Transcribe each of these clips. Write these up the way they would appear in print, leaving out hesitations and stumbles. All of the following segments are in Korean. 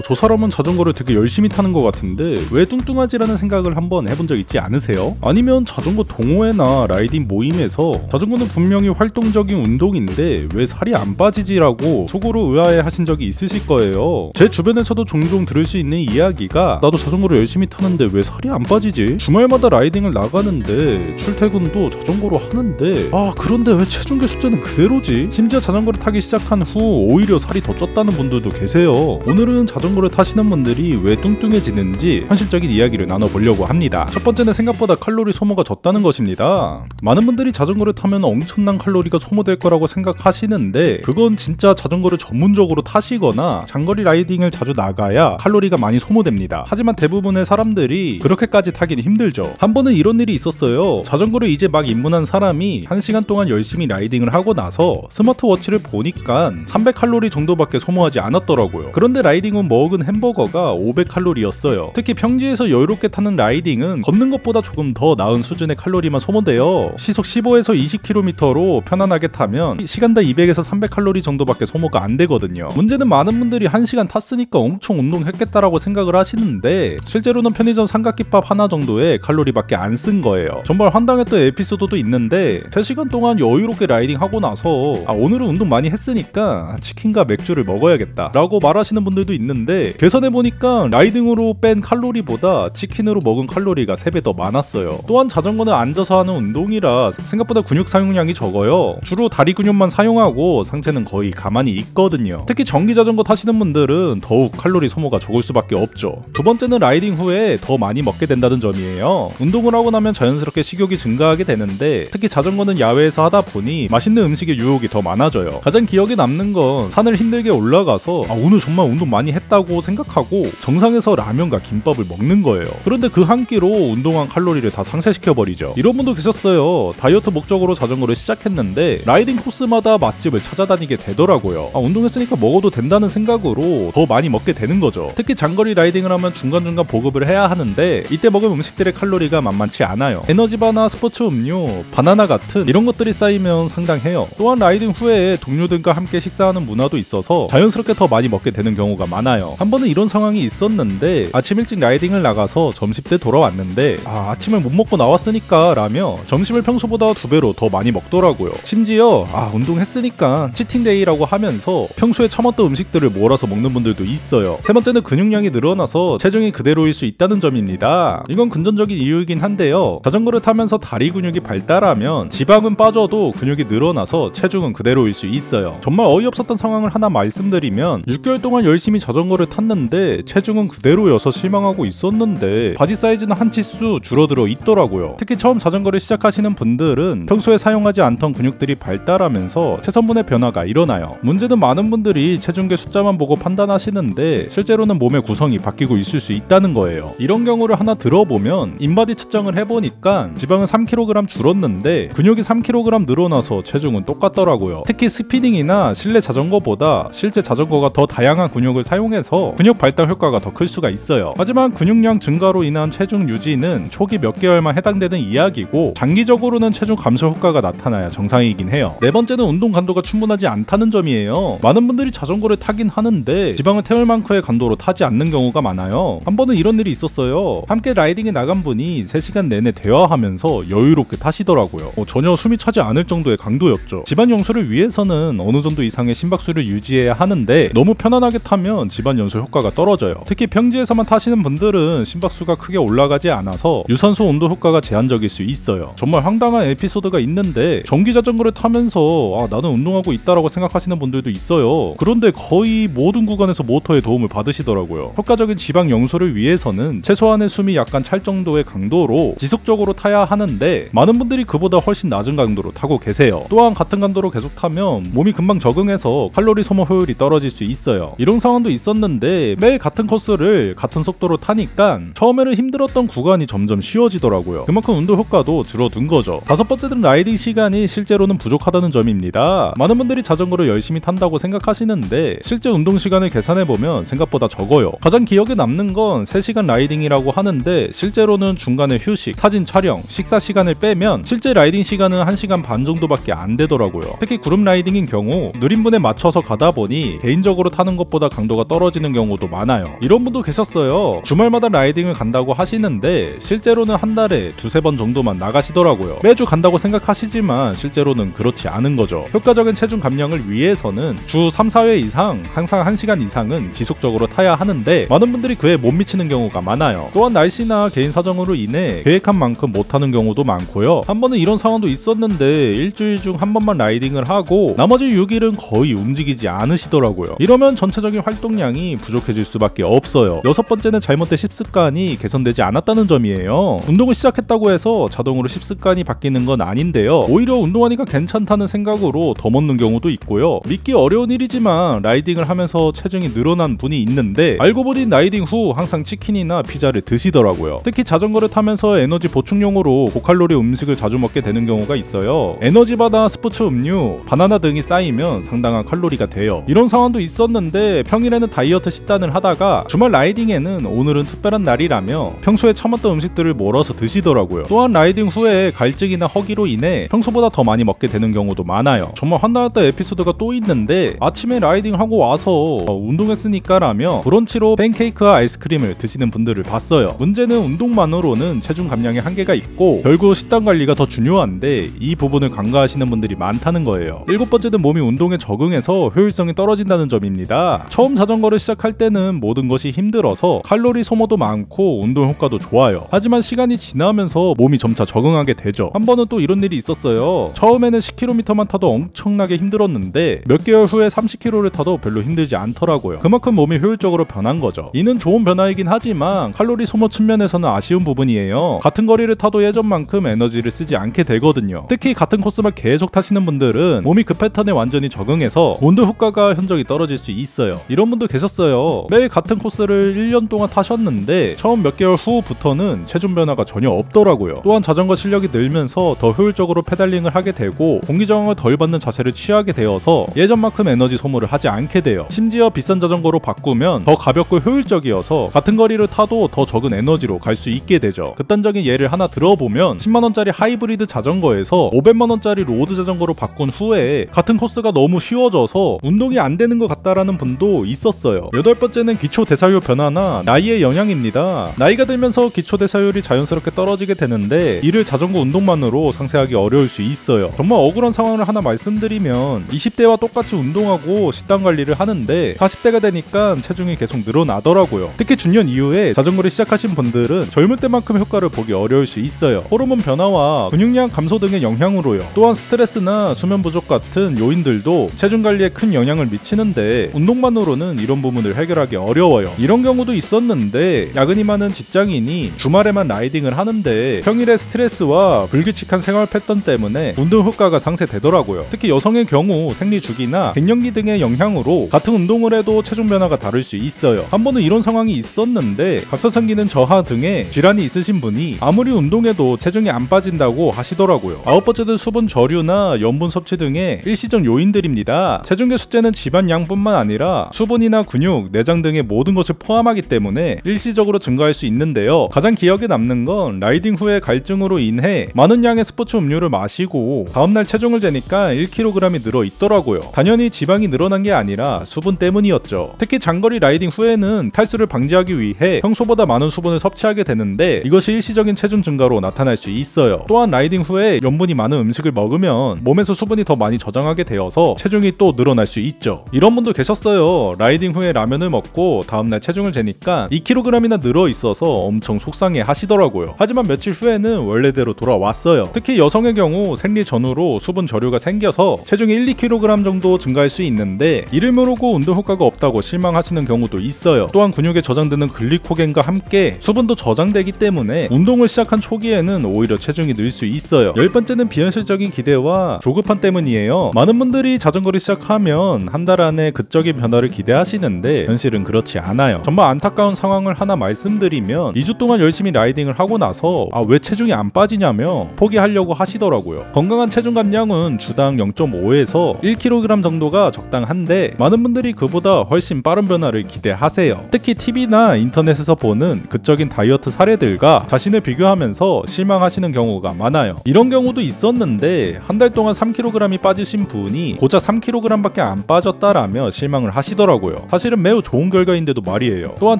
저 사람은 자전거를 되게 열심히 타는 것 같은데 왜 뚱뚱하지라는 생각을 한번 해본 적 있지 않으세요? 아니면 자전거 동호회나 라이딩 모임에서 자전거는 분명히 활동적인 운동인데 왜 살이 안 빠지지라고 속으로 의아해 하신 적이 있으실 거예요. 제 주변에서도 종종 들을 수 있는 이야기가 나도 자전거를 열심히 타는데 왜 살이 안 빠지지? 주말마다 라이딩을 나가는데 출퇴근도 자전거로 하는데 그런데 왜 체중계 숫자는 그대로지? 심지어 자전거를 타기 시작한 후 오히려 살이 더 쪘다는 분들도 계세요. 오늘은 자전거를 타시는 분들이 왜 뚱뚱해지는지 현실적인 이야기를 나눠보려고 합니다. 첫 번째는 생각보다 칼로리 소모가 적다는 것입니다. 많은 분들이 자전거를 타면 엄청난 칼로리가 소모될 거라고 생각하시는데 그건 진짜 자전거를 전문적으로 타시거나 장거리 라이딩을 자주 나가야 칼로리가 많이 소모됩니다. 하지만 대부분의 사람들이 그렇게까지 타긴 힘들죠. 한 번은 이런 일이 있었어요. 자전거를 이제 막 입문한 사람이 1시간 동안 열심히 라이딩을 하고 나서 스마트워치를 보니까 300칼로리 정도밖에 소모하지 않았더라고요. 그런데 라이딩 후 먹은 햄버거가 500칼로리였어요. 특히 평지에서 여유롭게 타는 라이딩은 걷는 것보다 조금 더 나은 수준의 칼로리만 소모돼요. 시속 15에서 20km로 편안하게 타면 시간당 200에서 300칼로리 정도밖에 소모가 안 되거든요. 문제는 많은 분들이 1시간 탔으니까 엄청 운동했겠다라고 생각을 하시는데 실제로는 편의점 삼각김밥 하나 정도의 칼로리밖에 안 쓴 거예요. 정말 환장했던 에피소드도 있는데 3시간 동안 여유롭게 라이딩하고 나서 오늘은 운동 많이 했으니까 치킨과 맥주를 먹어야겠다 라고 말하시는 분들도 있는데 계산해보니까 라이딩으로 뺀 칼로리보다 치킨으로 먹은 칼로리가 3배 더 많았어요. 또한 자전거는 앉아서 하는 운동이라 생각보다 근육 사용량이 적어요. 주로 다리 근육만 사용하고 상체는 거의 가만히 있거든요. 특히 전기 자전거 타시는 분들은 더욱 칼로리 소모가 적을 수밖에 없죠. 두 번째는 라이딩 후에 더 많이 먹게 된다는 점이에요. 운동을 하고 나면 자연스럽게 식욕이 증가하게 되는데 특히 자전거는 야외에서 하다 보니 맛있는 음식의 유혹이 더 많아져요. 가장 기억에 남는 건 산을 힘들게 올라가서 오늘 정말 운동 많이 했다고 생각하고 정상에서 라면과 김밥을 먹는 거예요. 그런데 그 한 끼로 운동한 칼로리를 다 상쇄시켜버리죠. 이런 분도 계셨어요. 다이어트 목적으로 자전거를 시작했는데 라이딩 코스마다 맛집을 찾아다니게 되더라고요. 운동했으니까 먹어도 된다는 생각으로 더 많이 먹게 되는 거죠. 특히 장거리 라이딩을 하면 중간중간 보급을 해야 하는데 이때 먹은 음식들의 칼로리가 만만치 않아요. 에너지바나 스포츠 음료, 바나나 같은 이런 것들이 쌓이면 상당해요. 또한 라이딩 후에 동료들과 함께 식사하는 문화도 있어서 자연스럽게 더 많이 먹게 되는 경우가 많아요. 한 번은 이런 상황이 있었는데 아침 일찍 라이딩을 나가서 점심 때 돌아왔는데 아침을 못 먹고 나왔으니까 라며 점심을 평소보다 2배로 더 많이 먹더라고요. 심지어 운동했으니까 치팅데이라고 하면서 평소에 참았던 음식들을 몰아서 먹는 분들도 있어요. 세 번째는 근육량이 늘어나서 체중이 그대로일 수 있다는 점입니다. 이건 금전적인 이유이긴 한데요. 자전거를 타면서 다리 근육이 발달하면 지방은 빠져도 근육이 늘어나서 체중은 그대로일 수 있어요. 정말 어이없었던 상황을 하나 말씀드리면 6개월 동안 열심히 자전거를 탔는데 체중은 그대로여서 실망하고 있었는데 바지 사이즈는 한 치수 줄어들어 있더라고요. 특히 처음 자전거를 시작하시는 분들은 평소에 사용하지 않던 근육들이 발달하면서 체성분의 변화가 일어나요. 문제는 많은 분들이 체중계 숫자만 보고 판단하시는데 실제로는 몸의 구성이 바뀌고 있을 수 있다는 거예요. 이런 경우를 하나 들어보면 인바디 측정을 해보니까 지방은 3kg 줄었는데 근육이 3kg 늘어나서 체중은 똑같더라고요. 특히 스피닝이나 실내 자전거보다 실제 자전거가 더 다양한 근육을 사용해서 근육 발달 효과가 더 클 수가 있어요. 하지만 근육량 증가로 인한 체중 유지는 초기 몇 개월만 해당되는 이야기고 장기적으로는 체중 감소 효과가 나타나야 정상이긴 해요. 네 번째는 운동 간도가 충분하지 않다는 점이에요. 많은 분들이 자전거를 타긴 하는데 지방을 태울 만큼의 간도로 타지 않는 경우가 많아요. 한 번은 이런 일이 있었어요. 함께 라이딩에 나간 분이 3시간 내내 대화하면서 여유롭게 타시더라고요. 전혀 숨이 차지 않을 정도의 강도였죠. 집안 연소를 위해서는 어느 정도 이상의 심박수를 유지해야 하는데 너무 편안하게 타면 집안 연소 효과가 떨어져요. 특히 평지에서만 타시는 분들은 심박수가 크게 올라가지 않아서 유산소 온도 효과가 제한적일 수 있어요. 정말 황당한 에피소드가 있는데 전기 자전거를 타면서 나는 운동하고 있다라고 생각하시는 분들도 있어요. 그런데 거의 모든 구간에서 모터의 도움을 받으시더라고요. 효과적인 지방 연소를 위해서는 최소한의 숨이 약간 찰 정도의 강도로 지속적으로 타야 하는데 많은 분들이 그보다 훨씬 낮은 강도로 타고 계세요. 또한 같은 강도로 계속 타면 몸이 금방 적응해서 칼로리 소모 효율이 떨어질 수 있어요. 이런 상황도 있었는데 매일 같은 코스를 같은 속도로 타니까 처음에는 힘들었던 구간이 점점 쉬워지더라고요. 그만큼 운동 효과도 줄어든 거죠. 다섯 번째는 라이딩 시간이 실제로는 부족하다는 점입니다. 많은 분들이 자전거를 열심히 탄다고 생각하시는데 실제 운동 시간을 계산해보면 생각보다 적어요. 가장 기억에 남는 건 3시간 라이딩이라고 하는데 실제로는 중간에 휴식, 사진 촬영, 식사 시간을 빼면 실제 라이딩 시간은 1시간 반 정도밖에 안 되더라고요. 특히 그룹 라이딩인 경우 느린 분에 맞춰서 가다 보니 개인적으로 타는 것보다 강도가 떨어지는 떨어지는 경우도 많아요. 이런 분도 계셨어요. 주말마다 라이딩을 간다고 하시는데 실제로는 한 달에 두세 번 정도만 나가시더라고요. 매주 간다고 생각하시지만 실제로는 그렇지 않은 거죠. 효과적인 체중 감량을 위해서는 주 3, 4회 이상 항상 1시간 이상은 지속적으로 타야 하는데 많은 분들이 그에 못 미치는 경우가 많아요. 또한 날씨나 개인 사정으로 인해 계획한 만큼 못하는 경우도 많고요. 한 번은 이런 상황도 있었는데 일주일 중 한 번만 라이딩을 하고 나머지 6일은 거의 움직이지 않으시더라고요. 이러면 전체적인 활동량이 부족해질 수밖에 없어요. 여섯 번째는 잘못된 식습관이 개선되지 않았다는 점이에요. 운동을 시작했다고 해서 자동으로 식습관이 바뀌는 건 아닌데요. 오히려 운동하니까 괜찮다는 생각으로 더 먹는 경우도 있고요. 믿기 어려운 일이지만 라이딩을 하면서 체중이 늘어난 분이 있는데 알고 보니 라이딩 후 항상 치킨이나 피자를 드시더라고요. 특히 자전거를 타면서 에너지 보충용으로 고칼로리 음식을 자주 먹게 되는 경우가 있어요. 에너지바나 스포츠 음료, 바나나 등이 쌓이면 상당한 칼로리가 돼요. 이런 상황도 있었는데 평일에는 다이어트 식단을 하다가 주말 라이딩에는 오늘은 특별한 날이라며 평소에 참았던 음식들을 몰아서 드시더라고요. 또한 라이딩 후에 갈증이나 허기로 인해 평소보다 더 많이 먹게 되는 경우도 많아요. 정말 환나왔던 에피소드가 또 있는데 아침에 라이딩하고 와서 운동했으니까 라며 브런치로 팬케이크와 아이스크림을 드시는 분들을 봤어요. 문제는 운동만으로는 체중 감량에 한계가 있고 결국 식단 관리가 더 중요한데 이 부분을 간과하시는 분들이 많다는 거예요. 일곱 번째는 몸이 운동에 적응해서 효율성이 떨어진다는 점입니다. 처음 자전거를 시작할 때는 모든 것이 힘들어서 칼로리 소모도 많고 운동 효과도 좋아요. 하지만 시간이 지나면서 몸이 점차 적응하게 되죠. 한 번은 또 이런 일이 있었어요. 처음에는 10km만 타도 엄청나게 힘들었는데 몇 개월 후에 30km를 타도 별로 힘들지 않더라고요. 그만큼 몸이 효율적으로 변한 거죠. 이는 좋은 변화이긴 하지만 칼로리 소모 측면에서는 아쉬운 부분이에요. 같은 거리를 타도 예전만큼 에너지를 쓰지 않게 되거든요. 특히 같은 코스만 계속 타시는 분들은 몸이 그 패턴에 완전히 적응해서 운동 효과가 현저히 떨어질 수 있어요. 이런 분도 계셨어요. 매일 같은 코스를 1년 동안 타셨는데 처음 몇 개월 후부터는 체중 변화가 전혀 없더라고요. 또한 자전거 실력이 늘면서 더 효율적으로 페달링을 하게 되고 공기 저항을 덜 받는 자세를 취하게 되어서 예전만큼 에너지 소모를 하지 않게 돼요. 심지어 비싼 자전거로 바꾸면 더 가볍고 효율적이어서 같은 거리를 타도 더 적은 에너지로 갈 수 있게 되죠. 극단적인 예를 하나 들어보면 10만원짜리 하이브리드 자전거에서 500만원짜리 로드 자전거로 바꾼 후에 같은 코스가 너무 쉬워져서 운동이 안 되는 것 같다라는 분도 있었어요. 여덟 번째는 기초 대사율 변화나 나이의 영향입니다. 나이가 들면서 기초 대사율이 자연스럽게 떨어지게 되는데 이를 자전거 운동만으로 상쇄하기 어려울 수 있어요. 정말 억울한 상황을 하나 말씀드리면 20대와 똑같이 운동하고 식단 관리를 하는데 40대가 되니까 체중이 계속 늘어나더라고요. 특히 중년 이후에 자전거를 시작하신 분들은 젊을 때만큼 효과를 보기 어려울 수 있어요. 호르몬 변화와 근육량 감소 등의 영향으로요. 또한 스트레스나 수면 부족 같은 요인들도 체중 관리에 큰 영향을 미치는데 운동만으로는 이런 부분을 해결하기 어려워요. 이런 경우도 있었는데 야근이 많은 직장인이 주말에만 라이딩을 하는데 평일에 스트레스와 불규칙한 생활 패턴 때문에 운동 효과가 상쇄되더라고요. 특히 여성의 경우 생리 주기나 갱년기 등의 영향으로 같은 운동을 해도 체중 변화가 다를 수 있어요. 한 번은 이런 상황이 있었는데 갑상선기능 저하 등의 질환이 있으신 분이 아무리 운동해도 체중이 안 빠진다고 하시더라고요. 아홉 번째는 수분 저류나 염분 섭취 등의 일시적 요인들입니다. 체중계 숫자는 지방량뿐만 아니라 수분이나 근육, 내장 등의 모든 것을 포함하기 때문에 일시적으로 증가할 수 있는데요. 가장 기억에 남는 건 라이딩 후에 갈증으로 인해 많은 양의 스포츠 음료를 마시고 다음날 체중을 재니까 1kg이 늘어 있더라고요. 당연히 지방이 늘어난 게 아니라 수분 때문이었죠. 특히 장거리 라이딩 후에는 탈수를 방지하기 위해 평소보다 많은 수분을 섭취하게 되는데 이것이 일시적인 체중 증가로 나타날 수 있어요. 또한 라이딩 후에 염분이 많은 음식을 먹으면 몸에서 수분이 더 많이 저장하게 되어서 체중이 또 늘어날 수 있죠. 이런 분도 계셨어요. 라이딩 후에 라면을 먹고 다음날 체중을 재니까 2kg이나 늘어 있어서 엄청 속상해 하시더라고요. 하지만 며칠 후에는 원래대로 돌아왔어요. 특히 여성의 경우 생리 전후로 수분 저류가 생겨서 체중이 1, 2kg 정도 증가할 수 있는데 이를 모르고 운동 효과가 없다고 실망하시는 경우도 있어요. 또한 근육에 저장되는 글리코겐과 함께 수분도 저장되기 때문에 운동을 시작한 초기에는 오히려 체중이 늘 수 있어요. 열 번째는 비현실적인 기대와 조급함 때문이에요. 많은 분들이 자전거를 시작하면 한 달 안에 극적인 변화를 기대하시는데 현실은 그렇지 않아요. 정말 안타까운 상황을 하나 말씀드리면 2주 동안 열심히 라이딩을 하고 나서 왜 체중이 안 빠지냐며 포기하려고 하시더라고요. 건강한 체중 감량은 주당 0.5에서 1kg 정도가 적당한데 많은 분들이 그보다 훨씬 빠른 변화를 기대하세요. 특히 TV나 인터넷에서 보는 극적인 다이어트 사례들과 자신을 비교하면서 실망하시는 경우가 많아요. 이런 경우도 있었는데 한 달 동안 3kg이 빠지신 분이 고작 3kg밖에 안 빠졌다라며 실망을 하시더라고요. 사실은 매우 좋은 결과인데도 말이에요. 또한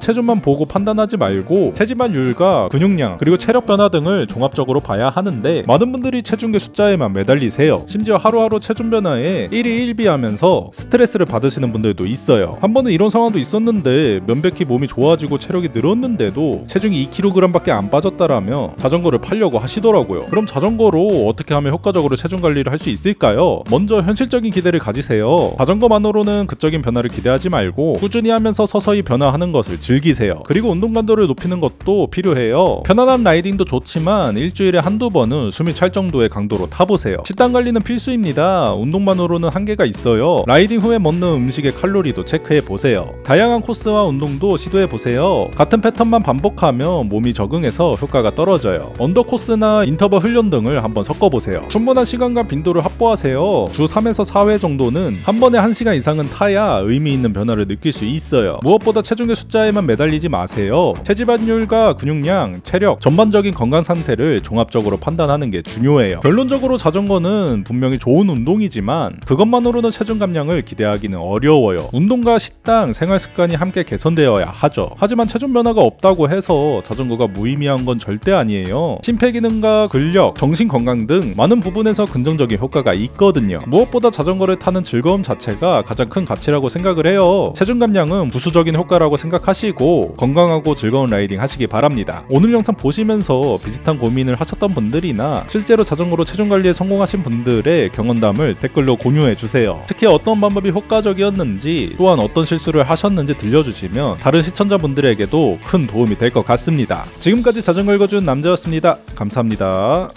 체중만 보고 판단하지 말고 체지방률과 근육량 그리고 체력 변화 등을 종합적으로 봐야 하는데 많은 분들이 체중계 숫자에만 매달리세요. 심지어 하루하루 체중 변화에 1위 1비하면서 스트레스를 받으시는 분들도 있어요. 한 번은 이런 상황도 있었는데 명백히 몸이 좋아지고 체력이 늘었는데도 체중이 2kg밖에 안 빠졌다라며 자전거를 팔려고 하시더라고요. 그럼 자전거로 어떻게 하면 효과적으로 체중 관리를 할 수 있을까요? 먼저 현실적인 기대를 가지세요. 자전거만으로는 극적인 변화를 기대하지 말고 꾸준히 하면서 서서히 변화하는 것을 즐기세요. 그리고 운동 강도를 높이는 것도 필요해요. 편안한 라이딩도 좋지만 일주일에 한두 번은 숨이 찰 정도의 강도로 타보세요. 식단 관리는 필수입니다. 운동만으로는 한계가 있어요. 라이딩 후에 먹는 음식의 칼로리도 체크해보세요. 다양한 코스와 운동도 시도해보세요. 같은 패턴만 반복하면 몸이 적응해서 효과가 떨어져요. 언더 코스나 인터벌 훈련 등을 한번 섞어보세요. 충분한 시간과 빈도를 확보하세요. 주 3에서 4회 정도는 한 번에 1시간 이상은 타야 의미 있는 변화를 느낄 수 있어요. 무엇보다 체중의 숫자에만 매달리지 마세요. 체지방률과 근육량, 체력, 전반적인 건강 상태를 종합적으로 판단하는 게 중요해요. 결론적으로 자전거는 분명히 좋은 운동이지만 그것만으로는 체중 감량을 기대하기는 어려워요. 운동과 식당, 생활 습관이 함께 개선되어야 하죠. 하지만 체중 변화가 없다고 해서 자전거가 무의미한 건 절대 아니에요. 심폐기능과 근력, 정신 건강 등 많은 부분에서 긍정적인 효과가 있거든요. 무엇보다 자전거를 타는 즐거움 자체가 가장 큰 가치라고 생각을 해요. 체중 감량은 부수적인 효과라고 생각하시고 건강하고 즐거운 라이딩 하시기 바랍니다. 오늘 영상 보시면서 비슷한 고민을 하셨던 분들이나 실제로 자전거로 체중 관리에 성공하신 분들의 경험담을 댓글로 공유해주세요. 특히 어떤 방법이 효과적이었는지 또한 어떤 실수를 하셨는지 들려주시면 다른 시청자분들에게도 큰 도움이 될 것 같습니다. 지금까지 자전거 읽어준 남자였습니다. 감사합니다.